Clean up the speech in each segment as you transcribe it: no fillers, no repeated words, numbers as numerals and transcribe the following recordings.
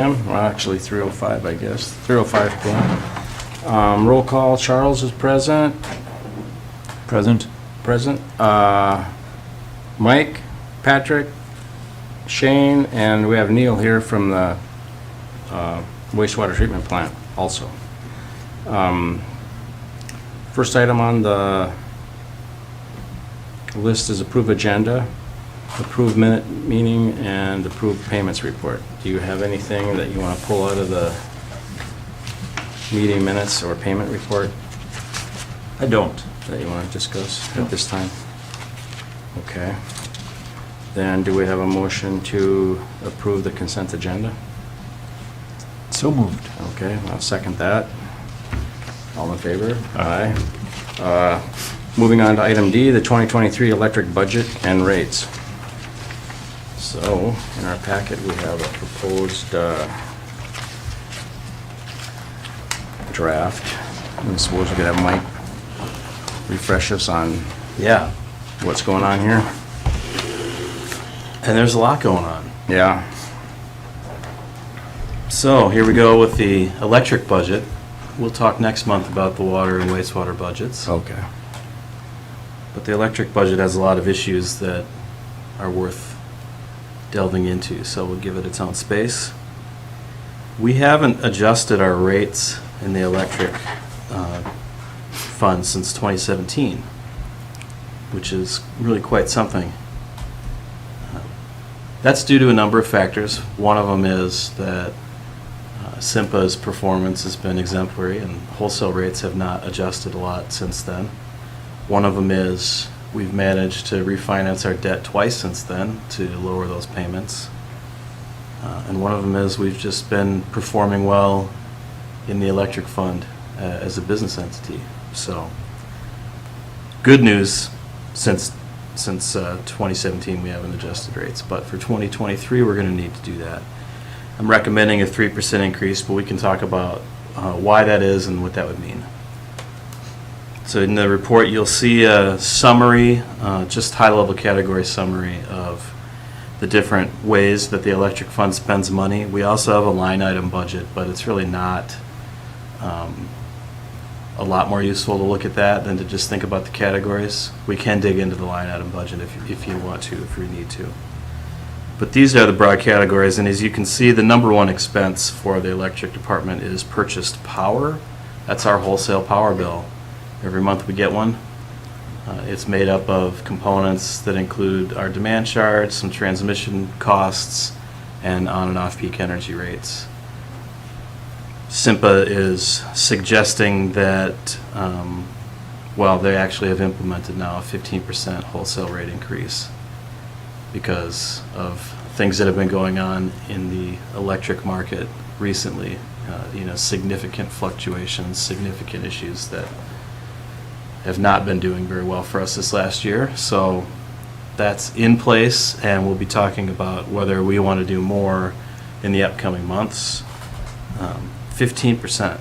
Well, actually 3:05, I guess. 3:05 p.m. Roll call, Charles is present. Present. Present. Mike, Patrick, Shane, and we have Neil here from the wastewater treatment plant also. First item on the list is approve agenda, approve minute meeting, and approve payments report. Do you have anything that you want to pull out of the meeting minutes or payment report I don't. that you want to discuss at this time? Okay. Then do we have a motion to approve the consent agenda? So moved. Okay, I'll second that. All in favor? Aye. Moving on to item D, the 2023 electric budget and rates. So, in our packet, we have a proposed draft. I suppose we could have Mike refresh us on Yeah, what's going on here. and there's a lot going on. Yeah. So here we go with the electric budget. We'll talk next month about the water and wastewater budgets. Okay. But the electric budget has a lot of issues that are worth delving into, so we'll give it its own space. We haven't adjusted our rates in the electric fund since 2017, which is really quite something. That's due to a number of factors. One of them is that SIMPA's performance has been exemplary and wholesale rates have not adjusted a lot since then. One of them is we've managed to refinance our debt twice since then to lower those payments. And one of them is we've just been performing well in the electric fund as a business entity. So, good news, since 2017 we haven't adjusted rates, but for 2023 we're going to need to do that. I'm recommending a 3% increase, but we can talk about why that is and what that would mean. So in the report, you'll see a summary, just high-level category summary of the different ways that the electric fund spends money. We also have a line item budget, but it's really not a lot more useful to look at that than to just think about the categories. We can dig into the line item budget if you want to, if you need to. But these are the broad categories, and as you can see, the number one expense for the electric department is purchased power. That's our wholesale power bill. Every month we get one. It's made up of components that include our demand charge, some transmission costs, and on and off peak energy rates. SIMPA is suggesting that, well, they actually have implemented now a 15% wholesale rate increase because of things that have been going on in the electric market recently. Significant fluctuations, significant issues that have not been doing very well for us this last year. So that's in place, and we'll be talking about whether we want to do more in the upcoming months. 15%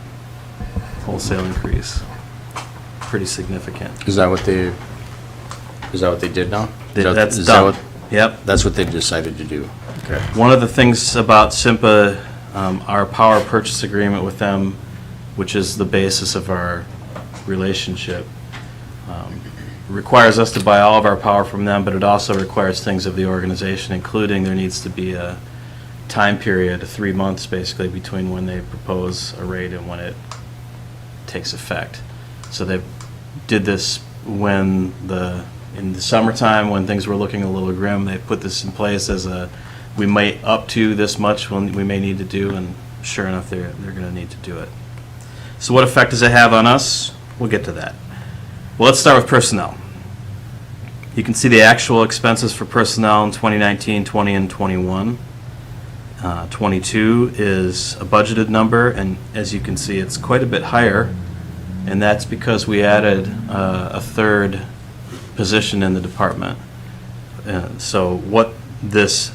wholesale increase, pretty significant. Is that what they did now? That's is done. That what, Yep. that's what they decided to do. Okay. One of the things about SIMPA, our power purchase agreement with them, which is the basis of our relationship, requires us to buy all of our power from them, but it also requires things of the organization, including there needs to be a time period, 3 months basically, between when they propose a rate and when it takes effect. So they did this in the summertime when things were looking a little grim. They put this in place as we might up to this much when we may need to do, and sure enough they're going to need to do it. So what effect does it have on us? We'll get to that. Well, let's start with personnel. You can see the actual expenses for personnel in 2019, 20, and 21. 22 is a budgeted number, and as you can see, it's quite a bit higher, and that's because we added a third position in the department. So what this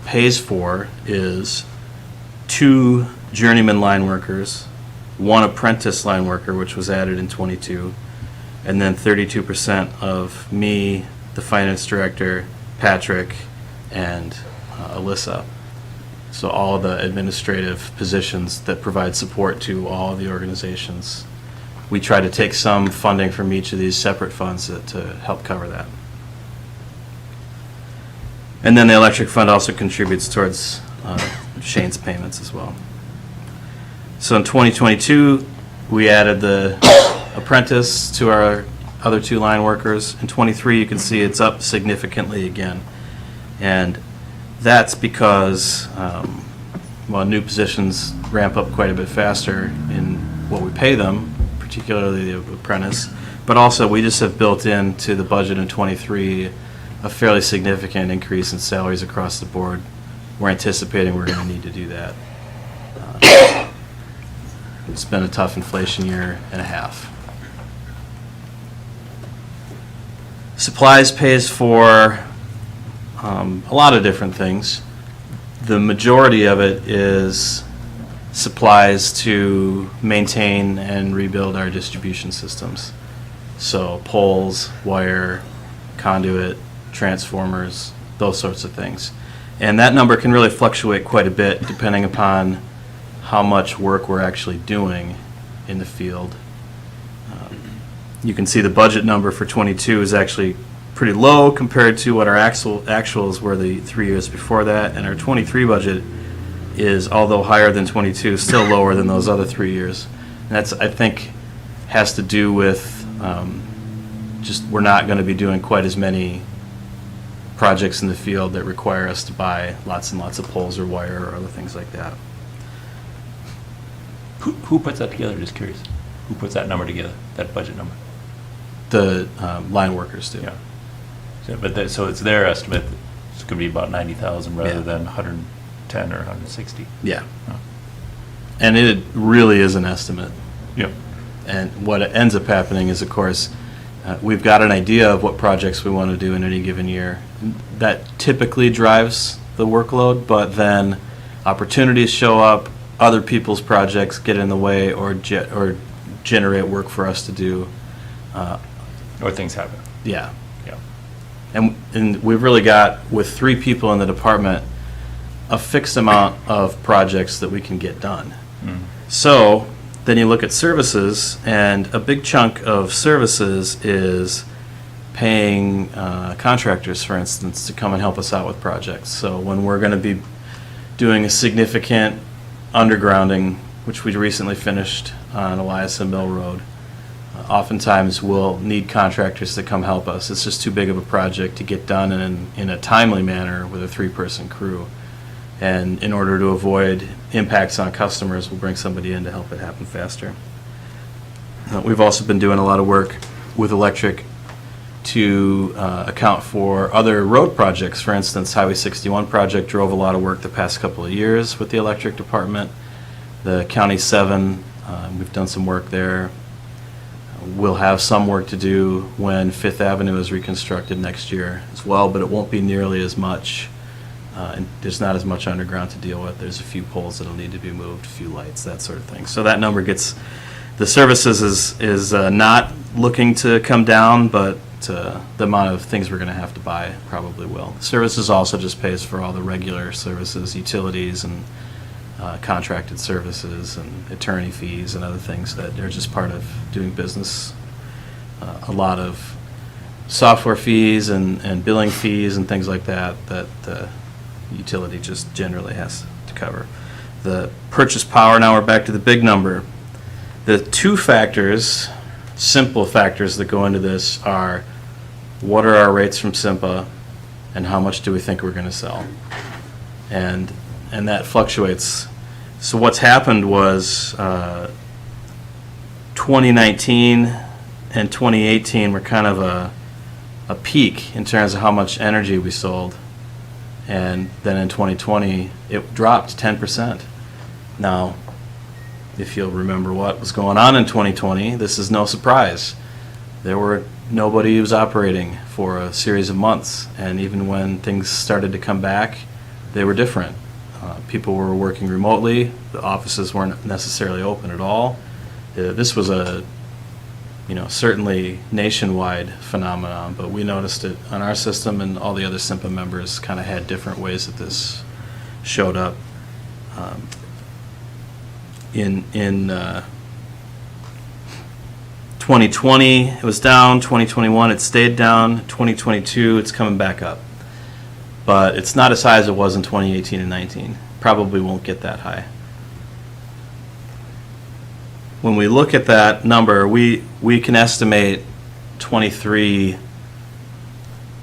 pays for is 2 journeyman line workers, 1 apprentice line worker, which was added in 22, and then 32% of me, the finance director, Patrick, and Alyssa. So all of the administrative positions that provide support to all of the organizations. We try to take some funding from each of these separate funds to help cover that. And then the electric fund also contributes towards Shane's payments as well. So in 2022, we added the apprentice to our other two line workers. In 23, you can see it's up significantly again. And that's because, new positions ramp up quite a bit faster in what we pay them, particularly the apprentice. But also, we just have built into the budget in 23 a fairly significant increase in salaries across the board. We're anticipating we're going to need to do that. It's been a tough inflation year and a half. Supplies pays for a lot of different things. The majority of it is supplies to maintain and rebuild our distribution systems. So poles, wire, conduit, transformers, those sorts of things. And that number can really fluctuate quite a bit depending upon how much work we're actually doing in the field. You can see the budget number for 22 is actually pretty low compared to what our actuals were the 3 years before that, and our 23 budget is, although higher than 22, still lower than those other 3 years. And that's, I think, has to do with just we're not going to be doing quite as many projects in the field that require us to buy lots and lots of poles or wire or other things like that. Who puts that together? Just curious. Who puts that number together, that budget number? The line workers do. Yeah. So it's their estimate. It's going to be about 90,000 rather Yeah. than 110 or 160. Yeah. Oh. And it really is an estimate. Yep. And what ends up happening is, of course, we've got an idea of what projects we want to do in any given year. That typically drives the workload, but then opportunities show up, other people's projects get in the way or generate work for us to do. Or things happen. Yeah. Yeah. And we've really got, with 3 people in the department, a fixed amount of projects that we can get done. Mm. So then you look at services, and a big chunk of services is paying contractors, for instance, to come and help us out with projects. So when we're going to be doing a significant undergrounding, which we recently finished on Elias and Mill Road, oftentimes we'll need contractors to come help us. It's just too big of a project to get done in a timely manner with a 3-person crew. And in order to avoid impacts on customers, we'll bring somebody in to help it happen faster. We've also been doing a lot of work with electric to account for other road projects. For instance, Highway 61 project drove a lot of work the past couple of years with the electric department. The County 7, we've done some work there. We'll have some work to do when Fifth Avenue is reconstructed next year as well, but it won't be nearly as much. And there's not as much underground to deal with. There's a few poles that'll need to be moved, a few lights, that sort of thing. So that number gets, the services is not looking to come down, but the amount of things we're going to have to buy probably will. Services also just pays for all the regular services, utilities and contracted services and attorney fees and other things that are just part of doing business. A lot of software fees and billing fees and things like that the utility just generally has to cover. The purchase power, now we're back to the big number. The 2 factors, simple factors that go into this are what are our rates from SIMPA and how much do we think we're going to sell? And that fluctuates. So what's happened was 2019 and 2018 were kind of a peak in terms of how much energy we sold. And then in 2020, it dropped 10%. Now, if you'll remember what was going on in 2020, this is no surprise. Nobody was operating for a series of months, and even when things started to come back, they were different. People were working remotely. The offices weren't necessarily open at all. This was a certainly nationwide phenomenon, but we noticed it on our system, and all the other SIMPA members kind of had different ways that this showed up. In 2020, it was down. 2021, it stayed down. 2022, it's coming back up. But it's not as high as it was in 2018 and 19. Probably won't get that high. When we look at that number, we can estimate 23.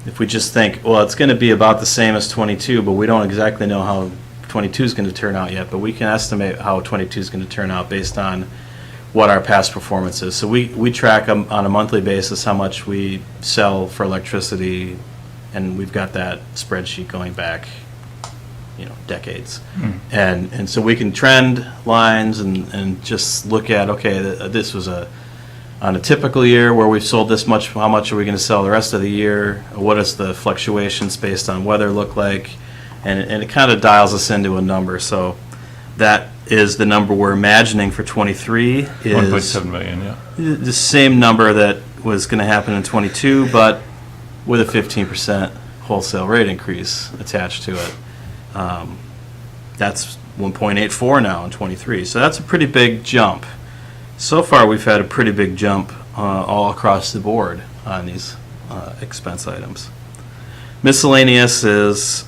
If we just think, well, it's going to be about the same as 22, but we don't exactly know how 22 is going to turn out yet, but we can estimate how 22 is going to turn out based on what our past performance is. So we track on a monthly basis how much we sell for electricity, and we've got that spreadsheet going back, decades. And so we can trend lines and just look at, okay, this was on a typical year where we've sold this much, how much are we going to sell the rest of the year? What does the fluctuations based on weather look like? And it kind of dials us into a number. So that is the number we're imagining for 23 is 1.7 million, yeah. the same number that was going to happen in 22, but with a 15% wholesale rate increase attached to it. That's 1.84 now in 23. So that's a pretty big jump. So far, we've had a pretty big jump all across the board on these expense items. Miscellaneous is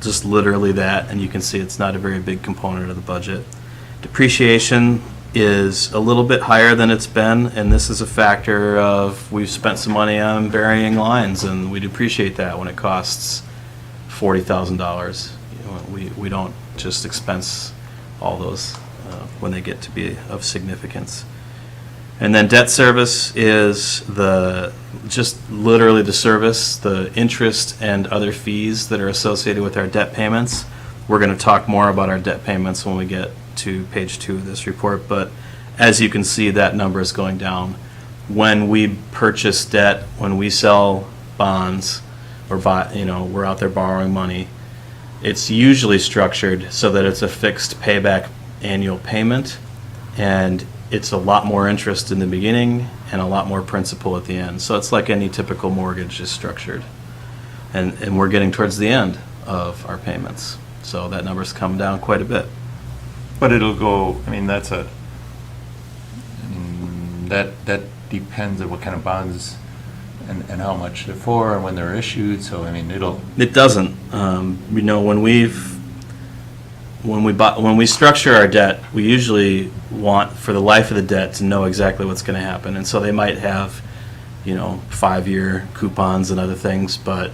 just literally that, and you can see it's not a very big component of the budget. Depreciation is a little bit higher than it's been, and this is a factor of we've spent some money on varying lines, and we depreciate that when it costs $40,000. We don't just expense all those when they get to be of significance. And then debt service is just literally the service, the interest and other fees that are associated with our debt payments. We're going to talk more about our debt payments when we get to page 2 of this report, but as you can see, that number is going down. When we purchase debt, when we sell bonds, or we're out there borrowing money, it's usually structured so that it's a fixed payback annual payment, and it's a lot more interest in the beginning and a lot more principal at the end. So it's like any typical mortgage is structured. And we're getting towards the end of our payments. So that number's come down quite a bit. But it'll go, that depends on what kind of bonds and how much they're for and when they're issued, so It doesn't. When we structure our debt, we usually want for the life of the debt to know exactly what's going to happen, and so they might have 5-year coupons and other things, but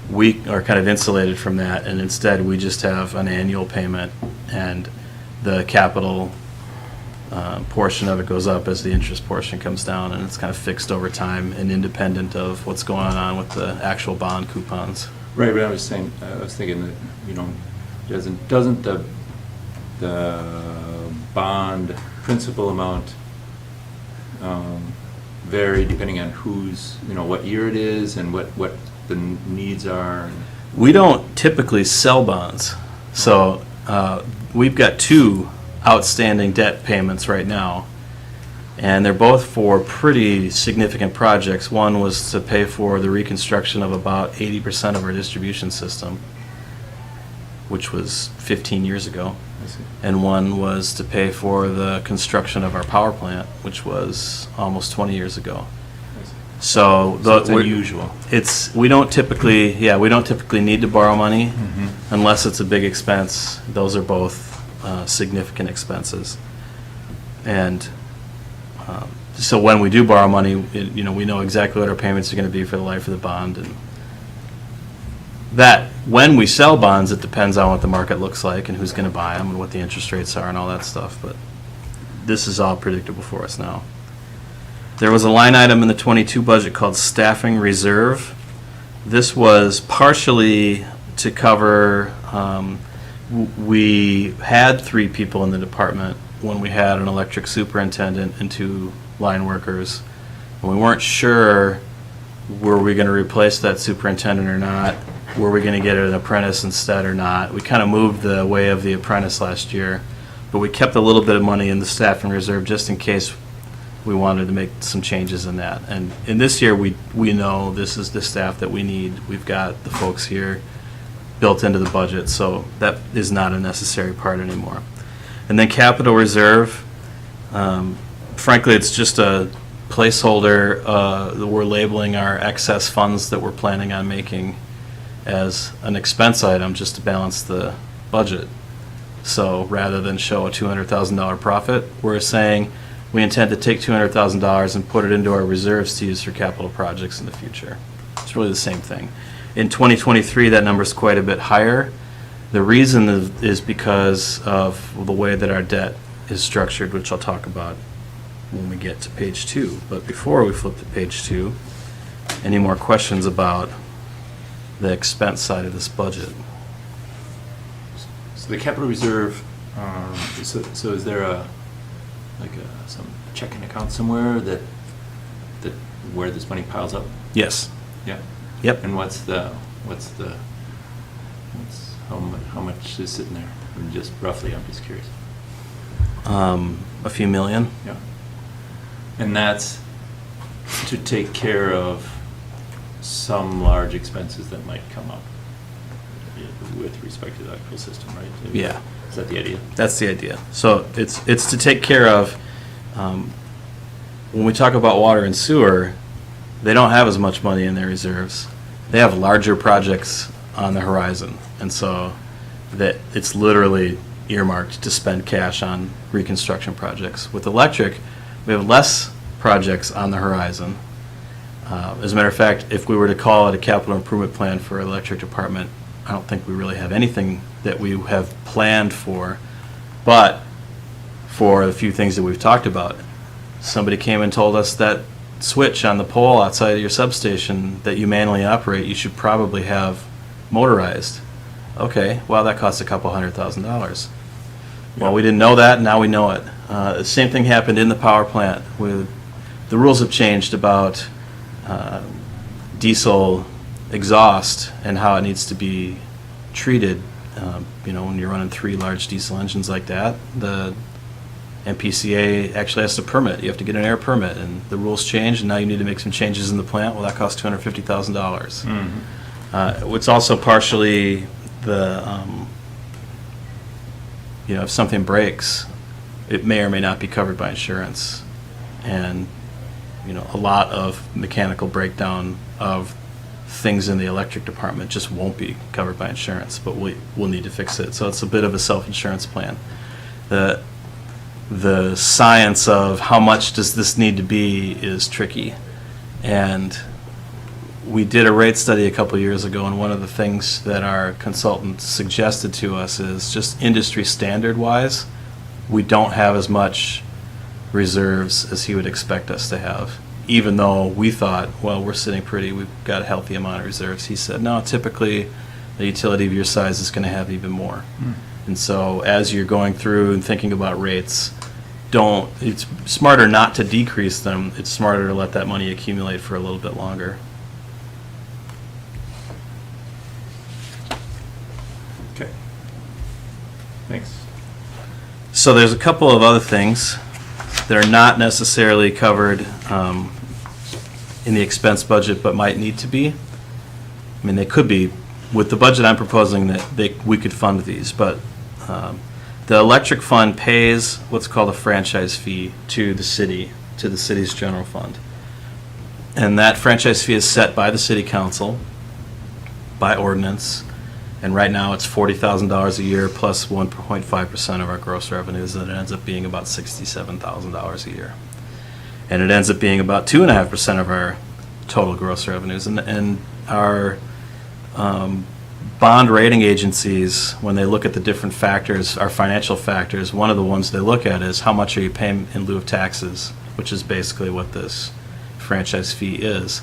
we are kind of insulated from that, and instead we just have an annual payment, and the capital portion of it goes up as the interest portion comes down, and it's kind of fixed over time and independent of what's going on with the actual bond coupons. Right, but I was thinking that, doesn't the bond principal amount vary depending on what year it is and what the needs are? We don't typically sell bonds, so we've got 2 outstanding debt payments right now, and they're both for pretty significant projects. One was to pay for the reconstruction of about 80% of our distribution system, which was 15 years ago, and one was to pay for the construction of our power plant, which was almost 20 years ago. So it's unusual. We don't typically need to borrow money unless it's a big expense. Those are both significant expenses, and so when we do borrow money, we know exactly what our payments are going to be for the life of the bond, and that when we sell bonds, it depends on what the market looks like and who's going to buy them and what the interest rates are and all that stuff. But this is all predictable for us now. There was a line item in the 22 budget called staffing reserve. This was partially to cover, we had 3 people in the department when we had an electric superintendent and 2 line workers. And we weren't sure, were we going to replace that superintendent or not? Were we going to get an apprentice instead or not? We kind of moved the way of the apprentice last year, but we kept a little bit of money in the staffing reserve just in case we wanted to make some changes in that. And in this year, we know this is the staff that we need. We've got the folks here. built into the budget, so that is not a necessary part anymore. And then capital reserve, frankly, it's just a placeholder that we're labeling our excess funds that we're planning on making as an expense item just to balance the budget. So rather than show a $200,000 profit, we're saying we intend to take $200,000 and put it into our reserves to use for capital projects in the future. It's really the same thing. In 2023, that number is quite a bit higher. The reason is because of the way that our debt is structured, which I'll talk about when we get to page 2. But before we flip to page 2, any more questions about the expense side of this budget? So the capital reserve, so is there some checking account somewhere that where this money piles up? Yes. Yeah. Yep. And how much is sitting there? I mean, just roughly, I'm just curious. A few million. Yeah. And that's to take care of some large expenses that might come up with respect to the electrical system, right? Yeah. Is that the idea? That's the idea. So it's to take care of, when we talk about water and sewer, they don't have as much money in their reserves. They have larger projects on the horizon, and so that it's literally earmarked to spend cash on reconstruction projects. With electric, we have less projects on the horizon. As a matter of fact, if we were to call it a capital improvement plan for electric department, I don't think we really have anything that we have planned for, but for the few things that we've talked about. Somebody came and told us that switch on the pole outside of your substation that you manually operate, you should probably have motorized. Okay, well, that costs a couple $100,000. Well, we didn't know that, now we know it. The same thing happened in the power plant. The rules have changed about diesel exhaust and how it needs to be treated. When you're running 3 large diesel engines like that, the MPCA actually has to permit. You have to get an air permit, and the rules change, and now you need to make some changes in the plant. Well, that costs $250,000. Mm-hmm. It's also partially the, if something breaks, it may or may not be covered by insurance. And, a lot of mechanical breakdown of things in the electric department just won't be covered by insurance, but we'll need to fix it. So it's a bit of a self-insurance plan. The science of how much does this need to be is tricky. And we did a rate study a couple years ago, and one of the things that our consultant suggested to us is just industry standard-wise, we don't have as much reserves as he would expect us to have. Even though we thought, well, we're sitting pretty, we've got a healthy amount of reserves. He said, no, typically a utility of your size is going to have even more. Mm. And so as you're going through and thinking about rates, it's smarter not to decrease them. It's smarter to let that money accumulate for a little bit longer. Okay. Thanks. So there's a couple of other things that are not necessarily covered in the expense budget, but might need to be. I mean, they could be. With the budget I'm proposing, that we could fund these, but the electric fund pays what's called a franchise fee to the city's general fund. And that franchise fee is set by the city council, by ordinance, and right now it's $40,000 a year plus 1.5% of our gross revenues, and it ends up being about $67,000 a year. And it ends up being about 2.5% of our total gross revenues. And our bond rating agencies, when they look at the different factors, our financial factors, one of the ones they look at is how much are you paying in lieu of taxes, which is basically what this franchise fee is.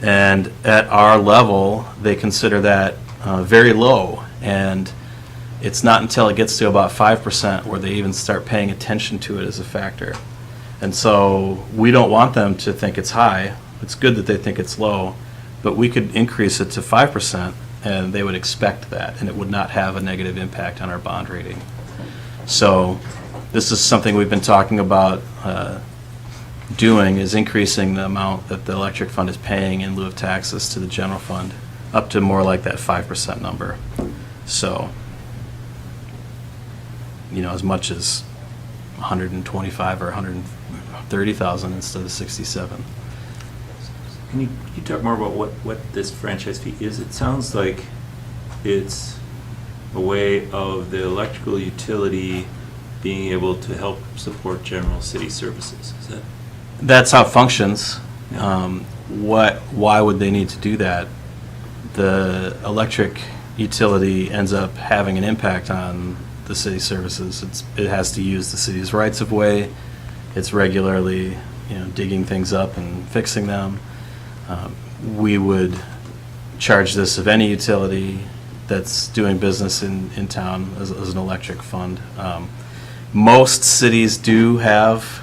And at our level, they consider that very low, and it's not until it gets to about 5% where they even start paying attention to it as a factor. And so we don't want them to think it's high. It's good that they think it's low, but we could increase it to 5%, and they would expect that, and it would not have a negative impact on our bond rating. So this is something we've been talking about doing, is increasing the amount that the electric fund is paying in lieu of taxes to the general fund up to more like that 5% number. So, as much as 125 or 130,000 instead of 67. Can you talk more about what this franchise fee is? It sounds like it's a way of the electrical utility being able to help support general city services. Is that? That's how it functions. Yeah. Why would they need to do that? The electric utility ends up having an impact on the city services. It has to use the city's rights of way. It's regularly, digging things up and fixing them. We would charge this of any utility that's doing business in town as an electric fund. Most cities do have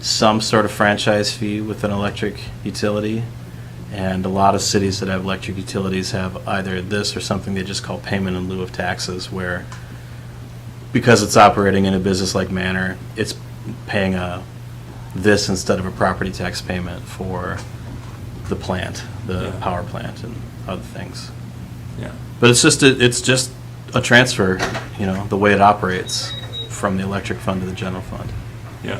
some sort of franchise fee with an electric utility, and a lot of cities that have electric utilities have either this or something they just call payment in lieu of taxes, where because it's operating in a business-like manner, it's paying this instead of a property tax payment for the plant, the Yeah. power plant, and other things. Yeah. But it's just a transfer, the way it operates from the electric fund to the general fund. Yeah.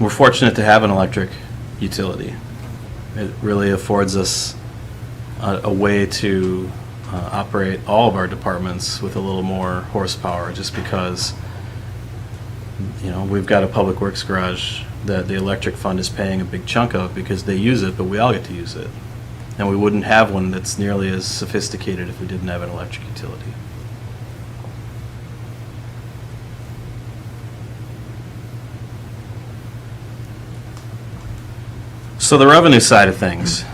We're fortunate to have an electric utility. It really affords us a way to operate all of our departments with a little more horsepower, just because we've got a public works garage that the electric fund is paying a big chunk of because they use it, but we all get to use it. And we wouldn't have one that's nearly as sophisticated if we didn't have an electric utility. So the revenue side of things.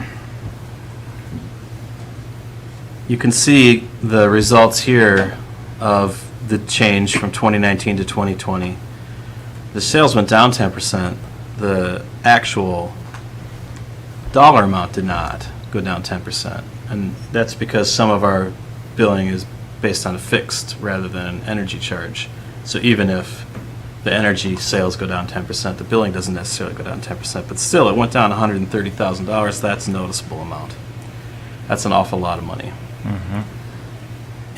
You can see the results here of the change from 2019 to 2020. The sales went down 10%. The actual dollar amount did not go down 10%. And that's because some of our billing is based on a fixed rather than an energy charge. So even if the energy sales go down 10%, the billing doesn't necessarily go down 10%. But still, it went down $130,000. That's a noticeable amount. That's an awful lot of money.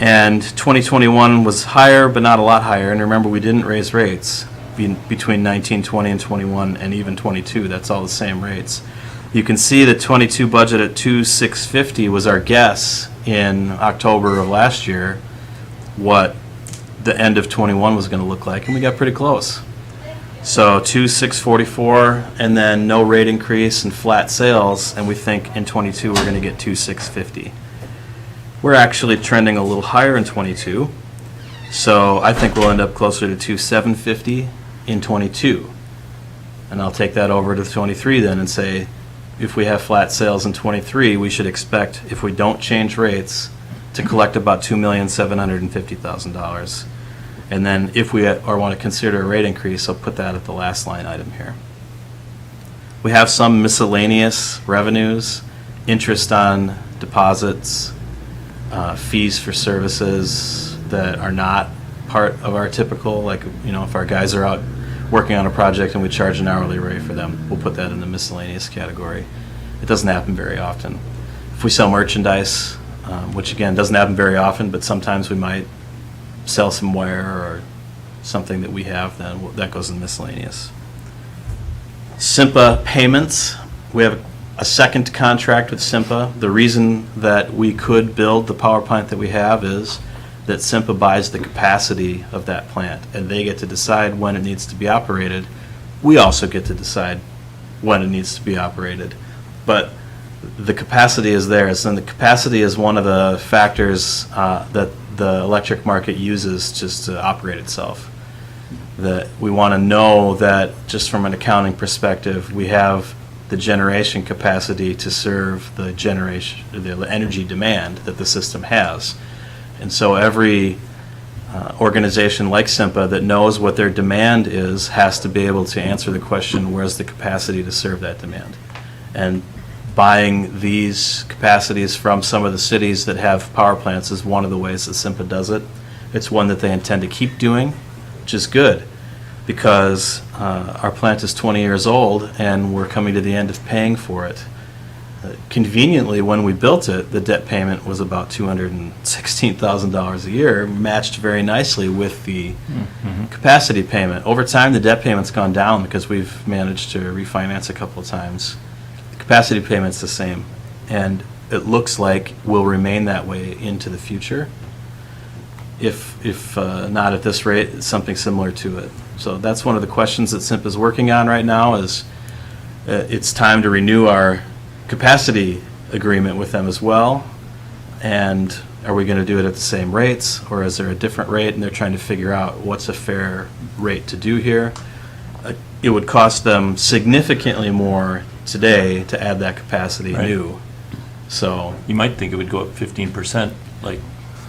And 2021 was higher, but not a lot higher. And remember, we didn't raise rates between 19, 20, and 21, and even 22. That's all the same rates. You can see the 22 budget at 2,650 was our guess in October of last year what the end of 21 was going to look like, and we got pretty close. So 2,644, and then no rate increase and flat sales, and we think in 22 we're going to get 2,650. We're actually trending a little higher in 22, so I think we'll end up closer to 2,750 in 22. And I'll take that over to 23 then and say, if we have flat sales in 23, we should expect, if we don't change rates, to collect about $2,750,000. And then if we want to consider a rate increase, I'll put that at the last line item here. We have some miscellaneous revenues, interest on deposits, fees for services that are not part of our typical, like, if our guys are out working on a project and we charge an hourly rate for them, we'll put that in the miscellaneous category. It doesn't happen very often. If we sell merchandise, which again doesn't happen very often, but sometimes we might sell some wire or something that we have, then that goes in miscellaneous. SIMPA payments, we have a second contract with SIMPA. The reason that we could build the power plant that we have is that SIMPA buys the capacity of that plant, and they get to decide when it needs to be operated. We also get to decide when it needs to be operated. But the capacity is theirs, and the capacity is one of the factors that the electric market uses just to operate itself. That we want to know that, just from an accounting perspective, we have the generation capacity to serve the energy demand that the system has. And so every organization like SIMPA that knows what their demand is has to be able to answer the question, where's the capacity to serve that demand? And buying these capacities from some of the cities that have power plants is one of the ways that SIMPA does it. It's one that they intend to keep doing, which is good, because our plant is 20 years old and we're coming to the end of paying for it. Conveniently, when we built it, the debt payment was about $216,000 a year, matched very nicely with the capacity payment. Over time, the debt payment's gone down because we've managed to refinance a couple of times. The capacity payment's the same, and it looks like will remain that way into the future. If not at this rate, something similar to it. So that's one of the questions that SIMP is working on right now is it's time to renew our capacity agreement with them as well. And are we going to do it at the same rates, or is there a different rate? And they're trying to figure out what's a fair rate to do here. It would cost them significantly more today to add that capacity Right. new. So, You might think it would go up 15%, like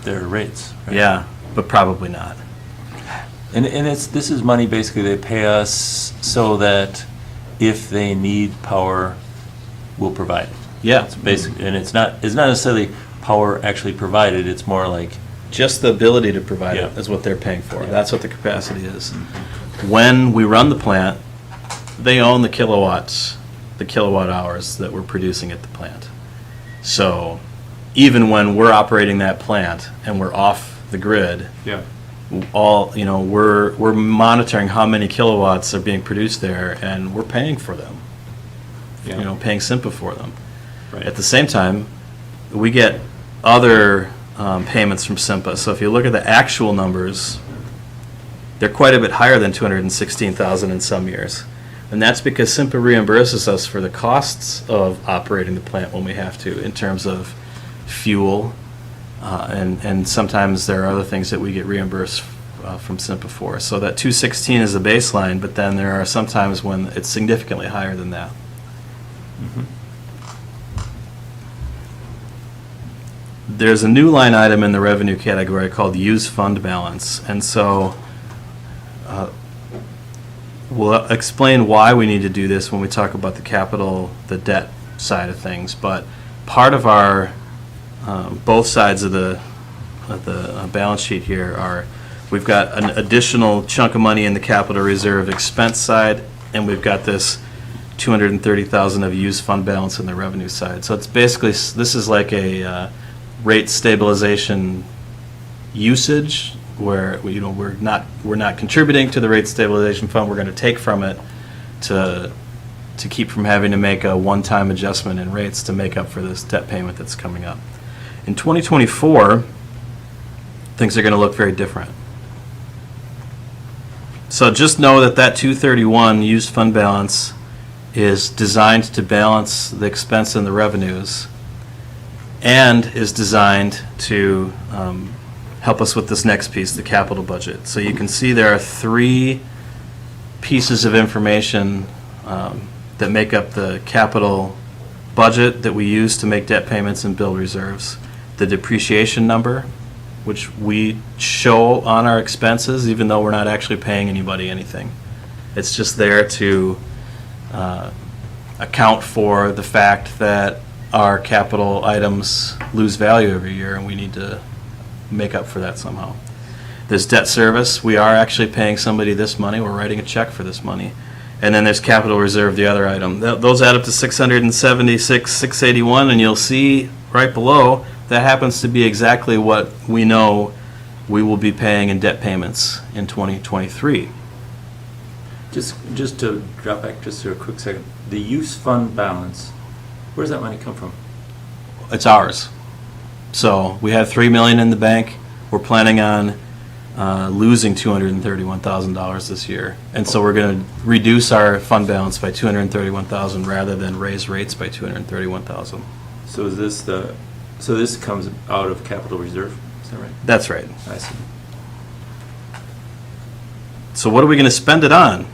their rates. Right? yeah, but probably not. And this is money basically they pay us so that if they need power, we'll provide it. Yeah. It's basic, and it's not necessarily power actually provided, it's more like, Just the ability to provide it Yeah. is what they're paying for. Yeah. That's what the capacity is. When we run the plant, they own the kilowatts, the kilowatt hours that we're producing at the plant. So even when we're operating that plant and we're off the grid, yeah, we're monitoring how many kilowatts are being produced there, and we're paying for them. yeah. Paying SIMPA for them. Right. At the same time, we get other payments from SIMPA. So if you look at the actual numbers, they're quite a bit higher than $216,000 in some years. And that's because SIMPA reimburses us for the costs of operating the plant when we have to, in terms of fuel, and sometimes there are other things that we get reimbursed from SIMPA for. So that 216 is the baseline, but then there are some times when it's significantly higher than that. There's a new line item in the revenue category called use fund balance, and so we'll explain why we need to do this when we talk about the debt side of things. But part of our both sides of the balance sheet here are, we've got an additional chunk of money in the capital reserve expense side, and we've got this $230,000 of use fund balance in the revenue side. So it's basically, this is like a rate stabilization usage, where we're not contributing to the rate stabilization fund. We're going to take from it to keep from having to make a one-time adjustment in rates to make up for this debt payment that's coming up. In 2024, things are going to look very different. So just know that 231 used fund balance is designed to balance the expense and the revenues, and is designed to help us with this next piece, the capital budget. So you can see there are three pieces of information that make up the capital budget that we use to make debt payments and build reserves. The depreciation number, which we show on our expenses even though we're not actually paying anybody anything. It's just there to account for the fact that our capital items lose value every year, and we need to make up for that somehow. There's debt service. We are actually paying somebody this money. We're writing a check for this money. And then there's capital reserve, the other item. Those add up to $676,681, and you'll see right below that happens to be exactly what we know we will be paying in debt payments in 2023. Just to drop back just for a quick second, the use fund balance, where does that money come from? It's ours. So we have $3 million in the bank. We're planning on losing $231,000 this year, and so we're going to reduce our fund balance by $231,000 rather than raise rates by $231,000. So this comes out of capital reserve, is that right? That's right. I see. So what are we going to spend it on?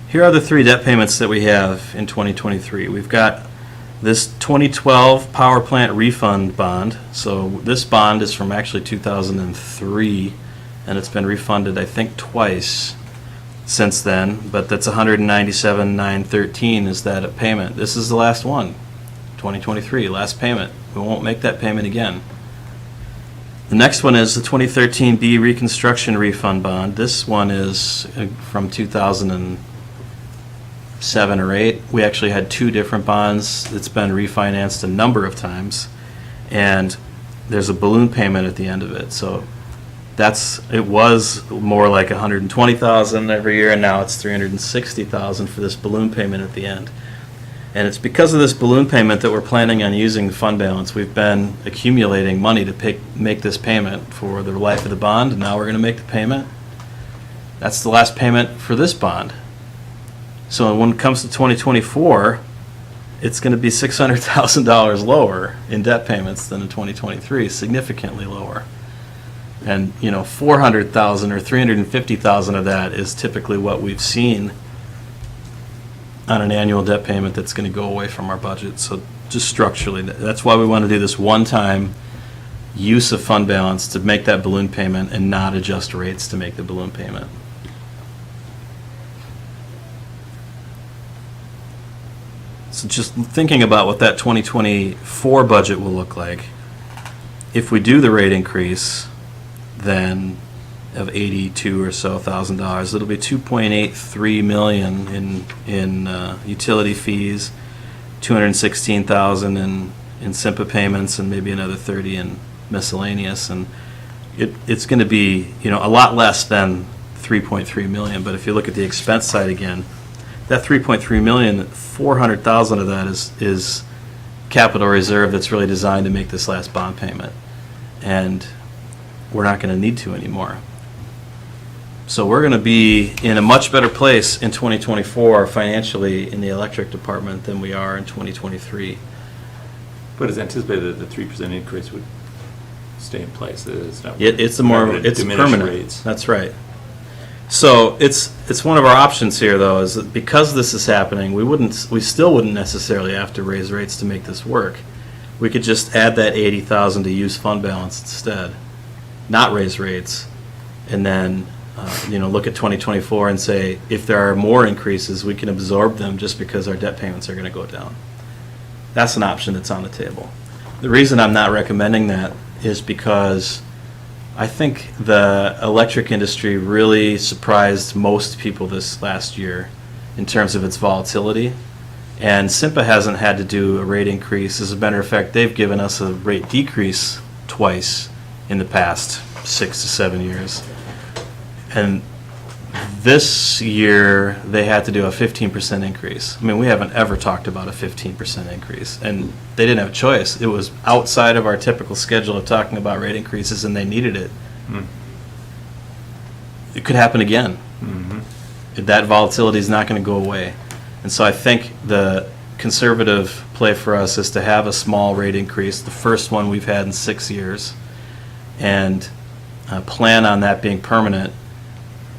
Here are the three debt payments that we have in 2023. We've got this 2012 power plant refund bond. So this bond is from actually 2003, and it's been refunded, I think, twice since then, but that's $197,913 is that a payment. This is the last one, 2023, last payment. We won't make that payment again. The next one is the 2013 B reconstruction refund bond. This one is from 2007, 7 or 8. We actually had 2 different bonds. It's been refinanced a number of times, and there's a balloon payment at the end of it. So it was more like $120,000 every year, and now it's $360,000 for this balloon payment at the end. And it's because of this balloon payment that we're planning on using the fund balance. We've been accumulating money to make this payment for the life of the bond, and now we're going to make the payment. That's the last payment for this bond. So when it comes to 2024, it's going to be $600,000 lower in debt payments than in 2023, significantly lower. And, $400,000 or $350,000 of that is typically what we've seen on an annual debt payment that's going to go away from our budget. So just structurally, that's why we want to do this one-time use of fund balance to make that balloon payment and not adjust rates to make the balloon payment. So just thinking about what that 2024 budget will look like, if we do the rate increase, then of $82,000 or so, it'll be $2.83 million in utility fees, $216,000 in SIMPA payments, and maybe another $30,000 in miscellaneous. And it's going to be a lot less than $3.3 million. But if you look at the expense side again, that $3.3 million, $400,000 of that is capital reserve that's really designed to make this last bond payment, and we're not going to need to anymore. So we're going to be in a much better place in 2024 financially in the electric department than we are in 2023. But it's anticipated that the 3% increase would stay in place. It's not. It's diminish permanent. rates. That's right. So it's one of our options here, though, is that because this is happening, we still wouldn't necessarily have to raise rates to make this work. We could just add that $80,000 to use fund balance instead, not raise rates, and then look at 2024 and say, if there are more increases, we can absorb them just because our debt payments are going to go down. That's an option that's on the table. The reason I'm not recommending that is because I think the electric industry really surprised most people this last year in terms of its volatility. And SIMPA hasn't had to do a rate increase. As a matter of fact, they've given us a rate decrease twice in the past 6 to 7 years. And this year, they had to do a 15% increase. I mean, we haven't ever talked about a 15% increase. And they didn't have a choice. It was outside of our typical schedule of talking about rate increases, and they needed it. It could happen again. That volatility is not going to go away. And so I think the conservative play for us is to have a small rate increase, the first one we've had in 6 years, and plan on that being permanent.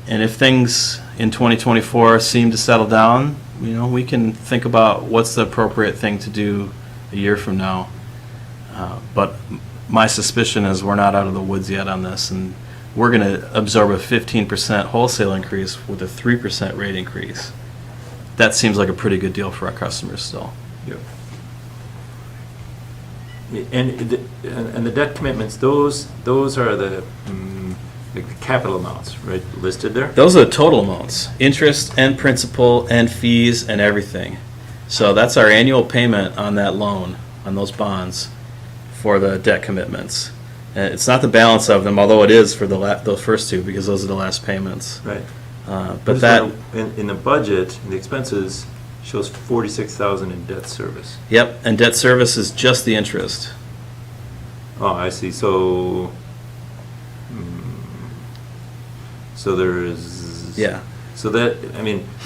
And if things in 2024 seem to settle down, we can think about what's the appropriate thing to do a year from now. But my suspicion is we're not out of the woods yet on this, and we're going to absorb a 15% wholesale increase with a 3% rate increase. That seems like a pretty good deal for our customers still. Yep. And the debt commitments, those are the capital amounts, right, listed there? Those are the total amounts, interest and principal and fees and everything. So that's our annual payment on that loan, on those bonds, for the debt commitments. And it's not the balance of them, although it is for those first two, because those are the last payments. Right. But that, in the budget, the expenses shows $46,000 in debt service. Yep, and debt service is just the interest. Oh, I see. So there is. Yeah. So that,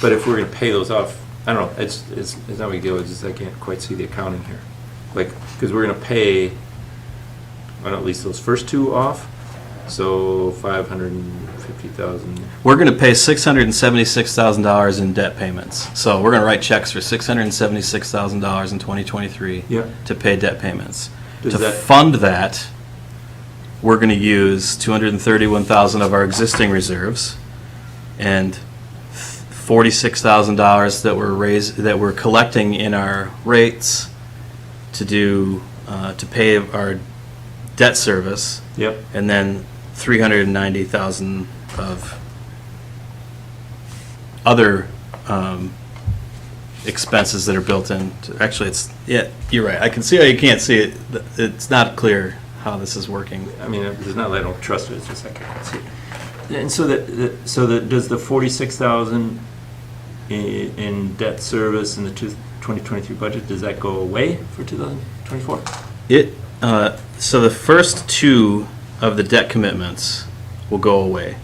but if we're going to pay those off, I don't know. It's not a big deal. It's just I can't quite see the accounting here, because we're going to pay, at least those first two off. So $550,000. We're going to pay $676,000 in debt payments. So we're going to write checks for $676,000 in 2023 to pay debt payments. Fund that, we're going to use $231,000 of our existing reserves and $46,000 that we're collecting in our rates to pay our debt service. Yep. And then $390,000 of other expenses that are built in. Actually, yeah, you're right. I can see how you can't see it. It's not clear how this is working. I mean, it's not that I don't trust it, it's just I can't see it. And so that, does the 46,000 in debt service in the 2023 budget, does that go away for 2024? So the first two of the debt commitments will go away.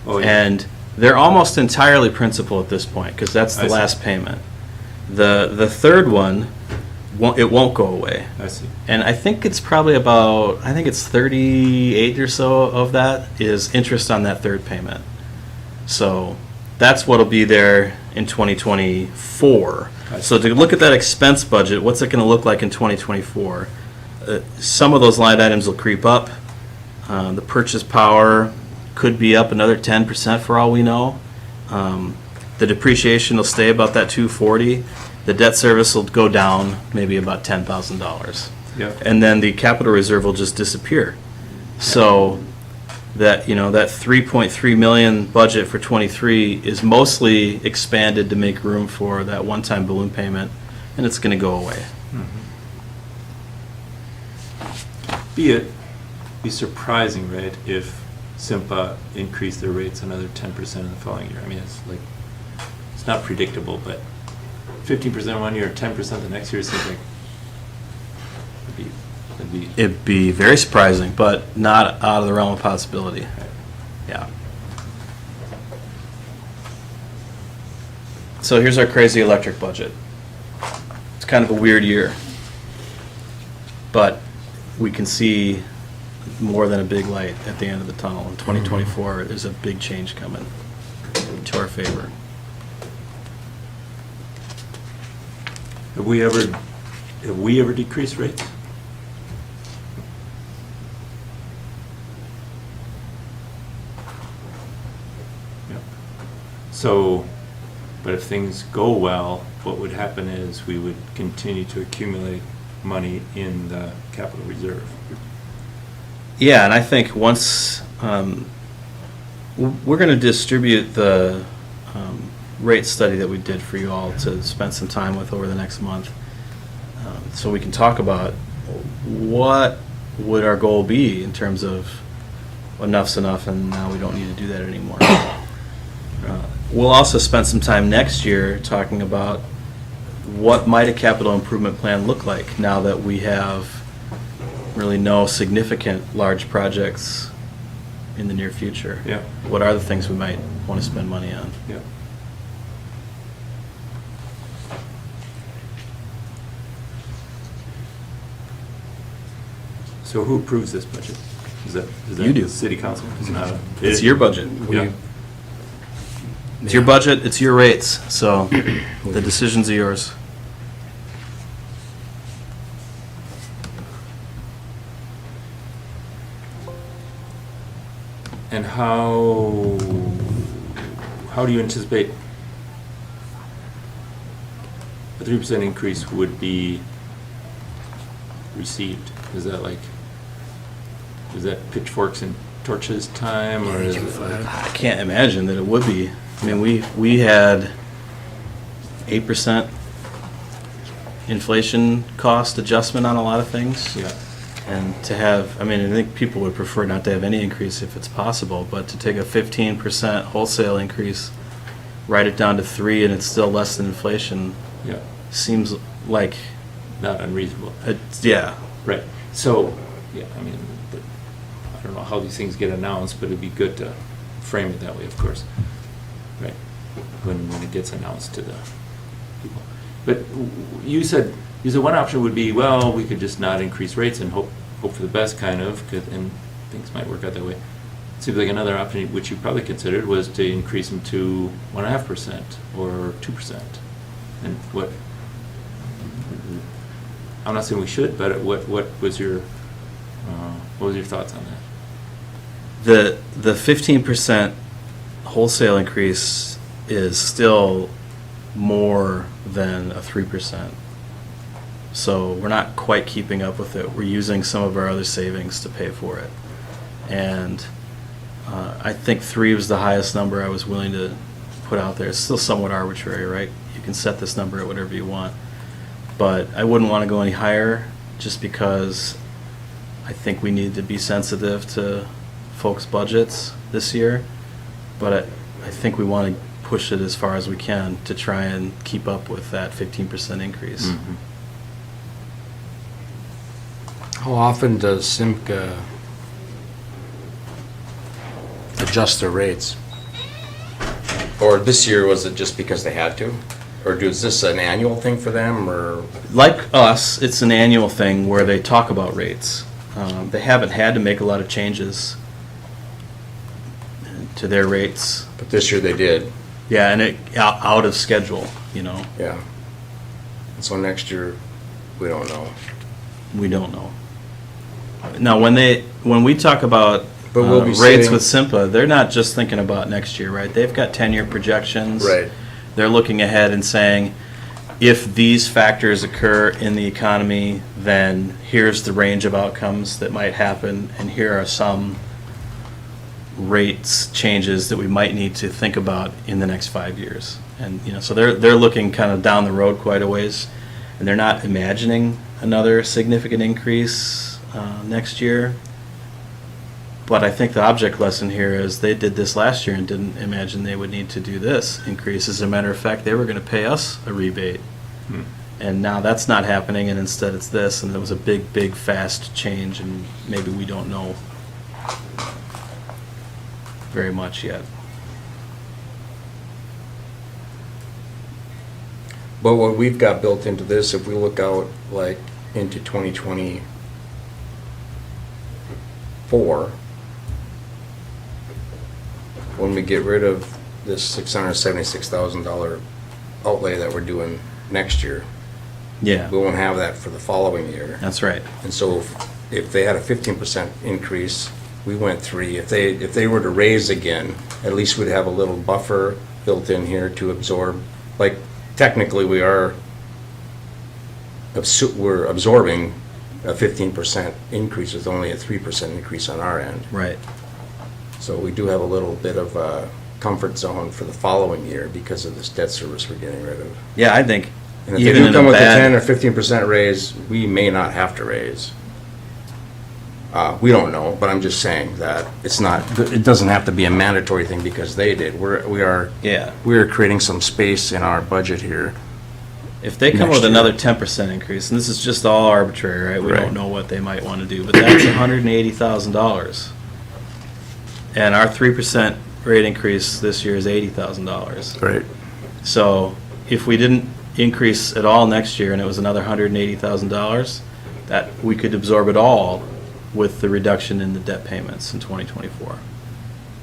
Oh, yeah. And they're almost entirely principal at this point, because that's the I see. last payment. The third one, it won't go away. I see. And I think it's probably I think it's 38 or so of that is interest on that third payment. So that's what'll be there in 2024. So to look at that expense budget, what's it going to look like in 2024? Some of those line items will creep up. The purchase power could be up another 10% for all we know. The depreciation will stay about that 240. The debt service will go down maybe about $10,000. Yeah. And then the capital reserve will just disappear. So that, that 3.3 million budget for 23 is mostly expanded to make room for that one-time balloon payment, and it's going to go away. Be surprising, right, if SIMPA increased their rates another 10% in the following year. I mean, it's not predictable, but 15% one year, 10% the next year seems like It'd be very surprising, but not out of the realm of possibility. Yeah. So here's our crazy electric budget. It's kind of a weird year, but we can see more than a big light at the end of the tunnel. In 2024, there's a big change coming to our favor. Have we ever decreased rates? Yep. So, but if things go well, what would happen is we would continue to accumulate money in the capital reserve. Yeah, and I think once we're going to distribute the rate study that we did for you all to spend some time with over the next month, so we can talk about what would our goal be in terms of enough's enough and now we don't need to do that anymore. We'll also spend some time next year talking about what might a capital improvement plan look like now that we have really no significant large projects in the near future. Yeah. What are the things we might want to spend money on? Yeah. So who approves this budget? Is that You do. the city council? It's not. It's your budget. Yeah. It's your budget, it's your rates, so the decisions are yours. And how do you anticipate a 3% increase would be received? Is that pitchforks and torches time, or is it like? I can't imagine that it would be. I mean, we had 8% inflation cost adjustment on a lot of things. Yeah. And to have, I mean, I think people would prefer not to have any increase if it's possible, but to take a 15% wholesale increase, write it down to 3, and it's still less than inflation, Yeah. seems like, Not unreasonable. yeah. Right. So, yeah, I mean, but I don't know how these things get announced, but it'd be good to frame it that way, of course. Right. When it gets announced to the people. But you said one option would be, well, we could just not increase rates and hope for the best, kind of, and things might work out that way. Seems like another option, which you probably considered, was to increase them to 1.5% or 2%. And I'm not saying we should, but what was your thoughts on that? The 15% wholesale increase is still more than a 3%. So we're not quite keeping up with it. We're using some of our other savings to pay for it. And I think 3 was the highest number I was willing to put out there. It's still somewhat arbitrary, right? You can set this number at whatever you want. But I wouldn't want to go any higher just because I think we need to be sensitive to folks' budgets this year. But I think we want to push it as far as we can to try and keep up with that 15% increase. Mhm. How often does Simca adjust their rates? Or this year, was it just because they had to? Or is this an annual thing for them, or? Like us, it's an annual thing where they talk about rates. They haven't had to make a lot of changes to their rates. But this year they did, Yeah, and out of schedule, you know. yeah. And so next year, we don't know. We don't know. Now, when we talk about But we'll be rates sitting- with Simpa, they're not just thinking about next year, right? They've got 10-year projections. Right. They're looking ahead and saying, if these factors occur in the economy, then here's the range of outcomes that might happen, and here are some rates changes that we might need to think about in the next 5 years. And, you know, so they're looking kind of down the road quite a ways, and they're not imagining another significant increase next year. But I think the object lesson here is they did this last year and didn't imagine they would need to do this increase. As a matter of fact, they were going to pay us a rebate. Hmm. And now that's not happening, and instead it's this, and it was a big, big, fast change, and maybe we don't know very much yet. But what we've got built into this, if we look out like into 2024, when we get rid of this $676,000 outlay that we're doing next year, Yeah, we won't have that for the following year. that's right. And so if they had a 15% increase, we went 3. If they were to raise again, at least we'd have a little buffer built in here to absorb. Like, technically, we're absorbing a 15% increase with only a 3% increase on our end. Right. So we do have a little bit of a comfort zone for the following year because of this debt service we're getting rid of. Yeah, I think And if they even do in come a with a 10 or bad, 15% raise, we may not have to raise. We don't know, but I'm just saying that it doesn't have to be a mandatory thing because they did. We are yeah, creating some space in our budget here. if they come Next with year. another 10% increase, and this is just all arbitrary, right? We Right. don't know what they might want to do, but that's $180,000. And our 3% rate increase this year is $80,000. Right. So if we didn't increase at all next year and it was another $180,000, that we could absorb it all with the reduction in the debt payments in 2024.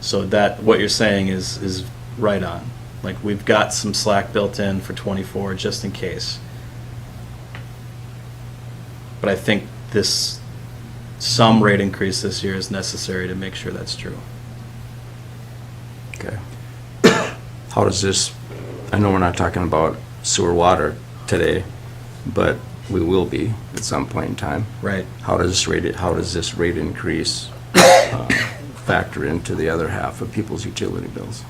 So that, what you're saying is right on. Like, we've got some slack built in for '24 just in case. But I think some rate increase this year is necessary to make sure that's true. Okay. How does this, I know we're not talking about sewer water today, but we will be at some point in time. Right. How does this rate increase factor into the other half of people's utility bills?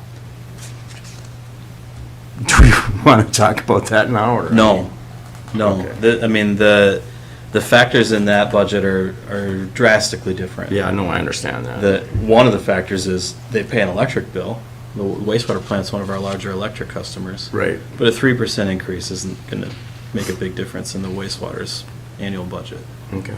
Do we want to talk about that now, or? No, no. Okay. The factors in that budget are drastically different. Yeah, no, I understand that. One of the factors is they pay an electric bill. The wastewater plant's one of our larger electric customers. Right. But a 3% increase isn't going to make a big difference in the wastewater's annual budget. Okay.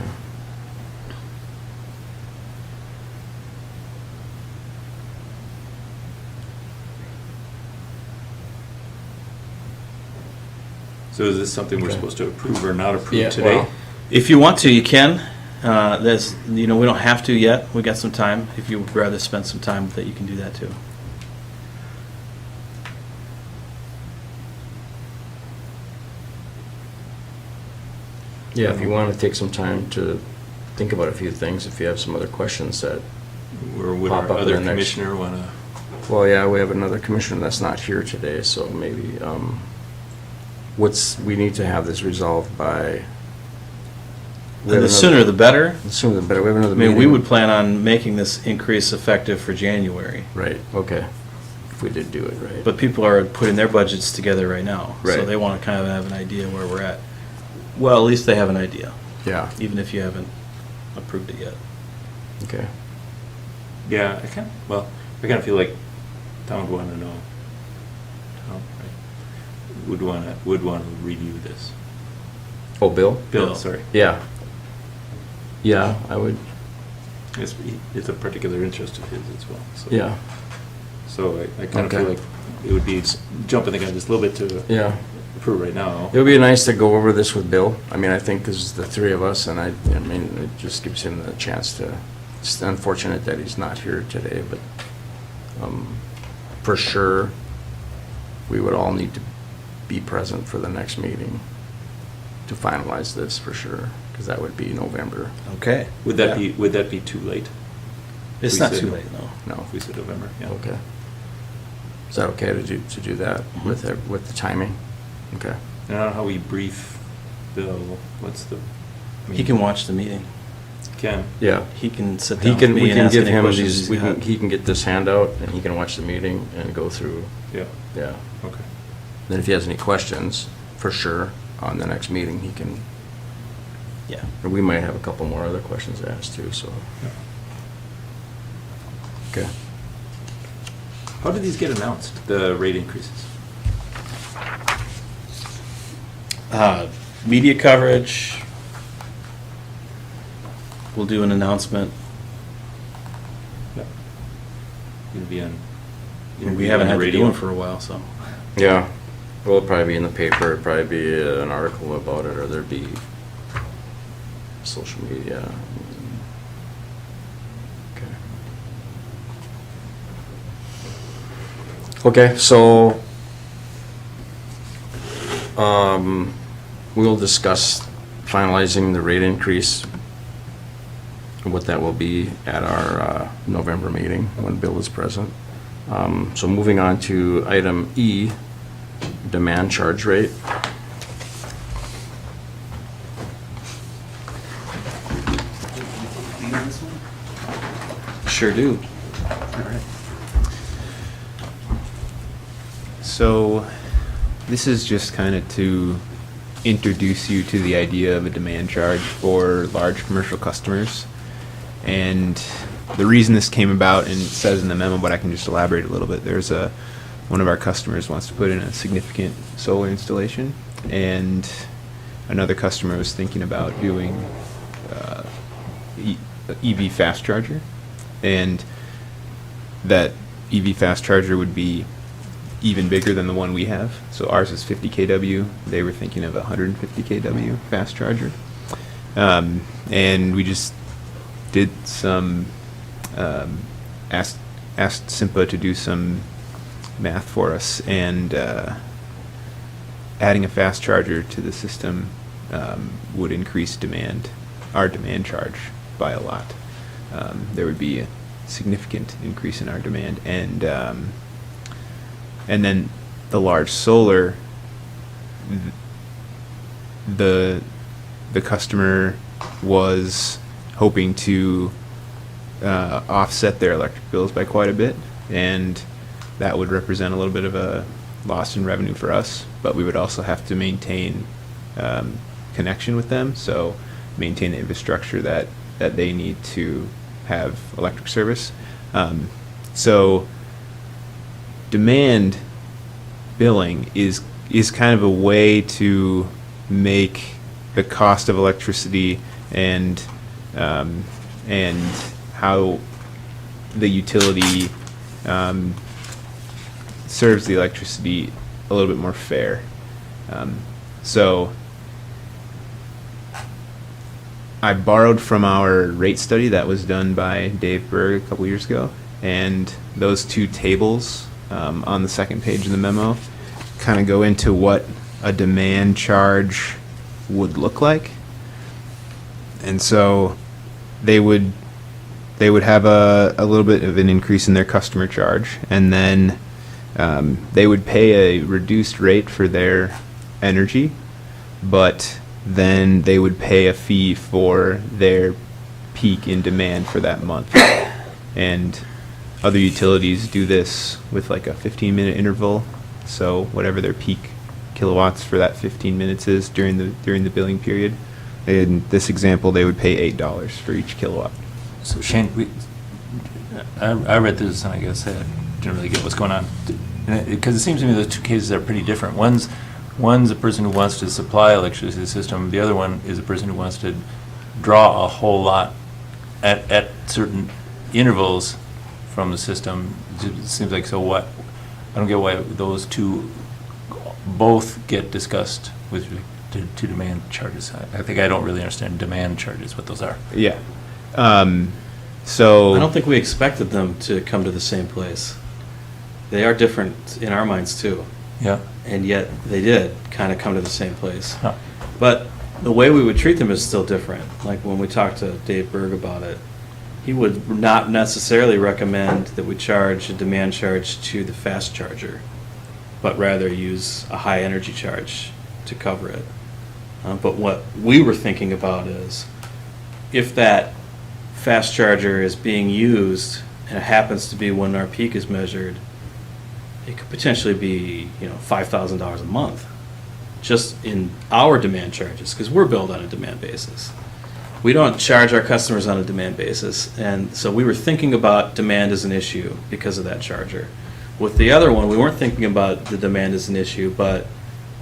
So is this something we're Okay. supposed to approve or not approve Yeah, today? well- If you want to, you can. We don't have to yet. We got some time. If you would rather spend some time with it, you can do that too. Yeah, if you want to take some time to think about a few things, if you have some other questions that, Or would Pop our up in other the next- commissioner want to? well, yeah, we have another commissioner that's not here today, so maybe, we need to have this resolved by. we have The another- sooner the better. The sooner the better. We have another I meeting. mean, we would plan on making this increase effective for January. Right, okay. if we did do it, right? But people are putting their budgets together right now. So Right. they want to kind of have an idea where we're at. Well, at least they have an idea, Yeah, even if you haven't approved it yet. okay. Yeah, I kind of feel like town would want to know. Town, right? Would want to review this. Oh, Bill? Bill, sorry. Yeah. Yeah, I would, It's a particular interest of his as well. So. yeah, So I kind of Okay. feel like it would be jumping the gun just a little bit to yeah. approve right now. It would be nice to go over this with Bill. I mean, I think this is the three of us, and I mean, it just gives him the chance to, it's unfortunate that he's not here today, but for sure, we would all need to be present for the next meeting to finalize this for sure, because that would be November. Okay. Would that be too late? It's we not said- too late, no. No. If we said November, yeah. Okay. Is that okay to do that with the timing? Okay. And I don't know how we brief Bill. What's the? I He mean, can watch the meeting. Can. Yeah. He can sit He down can, with we me and can ask give any him questions these, he's got. he can get this handout, and he can watch the meeting and go through, Yeah. yeah. Okay. Then if he has any questions, for sure, on the next meeting, he can, Yeah. or we might have a couple more other questions to ask too, so, Yeah. okay. How did these get announced? The rate increases. Media coverage. We'll do an announcement. Yeah. You'll be on. We haven't had to do one for a while, so. Yeah, well, it'll probably be in the paper, it'd probably be an article about it, or there'd be social media. Okay, so, we'll discuss finalizing the rate increase, what that will be at our November meeting when Bill is present. So moving on to item E, demand charge rate. Sure do. So, this is just kind of to introduce you to the idea of a demand charge for large commercial customers. And the reason this came about, and it says in the memo, but I can just elaborate a little bit. There's one of our customers wants to put in a significant solar installation, and another customer was thinking about doing EV fast charger, and that EV fast charger would be even bigger than the one we have. So ours is 50 kW. They were thinking of a 150 kW fast charger. And we just did some, asked SIMPA to do some math for us, and adding a fast charger to the system would increase our demand charge by a lot. There would be a significant increase in our demand, and then the large solar, the customer was hoping to offset their electric bills by quite a bit, and that would represent a little bit of a loss in revenue for us, but we would also have to maintain connection with them, so maintain the infrastructure that they need to have electric service. So demand billing is kind of a way to make the cost of electricity and how the utility serves the electricity a little bit more fair. So I borrowed from our rate study that was done by Dave Berg a couple years ago, and those two tables on the second page of the memo kind of go into what a demand charge would look like. And so they would have a little bit of an increase in their customer charge, and then they would pay a reduced rate for their energy, but then they would pay a fee for their peak in demand for that month. And other utilities do this with like a 15-minute interval. So whatever their peak kilowatts for that 15 minutes is during the billing period. In this example, they would pay $8 for each kilowatt. So Shane, I read through this and I guess I didn't really get what's going on. Because it seems to me those two cases are pretty different. One's a person who wants to supply electricity to the system. The other one is a person who wants to draw a whole lot at certain intervals from the system. It seems like, so what? I don't get why those two both get discussed with to demand charges. I think I don't really understand demand charges, what those are. Yeah. So I don't think we expected them to come to the same place. They are different in our minds too, Yeah. and yet they did kind of come to the same place. Huh. But the way we would treat them is still different. Like when we talked to Dave Berg about it, he would not necessarily recommend that we charge a demand charge to the fast charger, but rather use a high energy charge to cover it. But what we were thinking about is, if that fast charger is being used and it happens to be when our peak is measured, it could potentially be, $5,000 a month just in our demand charges, because we're billed on a demand basis. We don't charge our customers on a demand basis, and so we were thinking about demand as an issue because of that charger. With the other one, we weren't thinking about the demand as an issue, but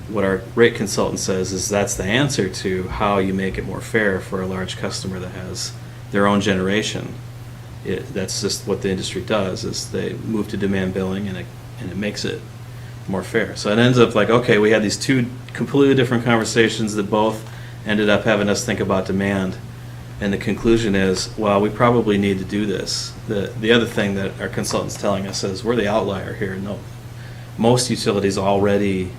what our rate consultant says is that's the answer to how you make it more fair for a large customer that has their own generation. That's just what the industry does, is they move to demand billing, and it makes it more fair. So it ends up like, okay, we had these two completely different conversations that both ended up having us think about demand, and the conclusion is, well, we probably need to do this. The other thing that our consultant's telling us is we're the outlier here. No, most utilities already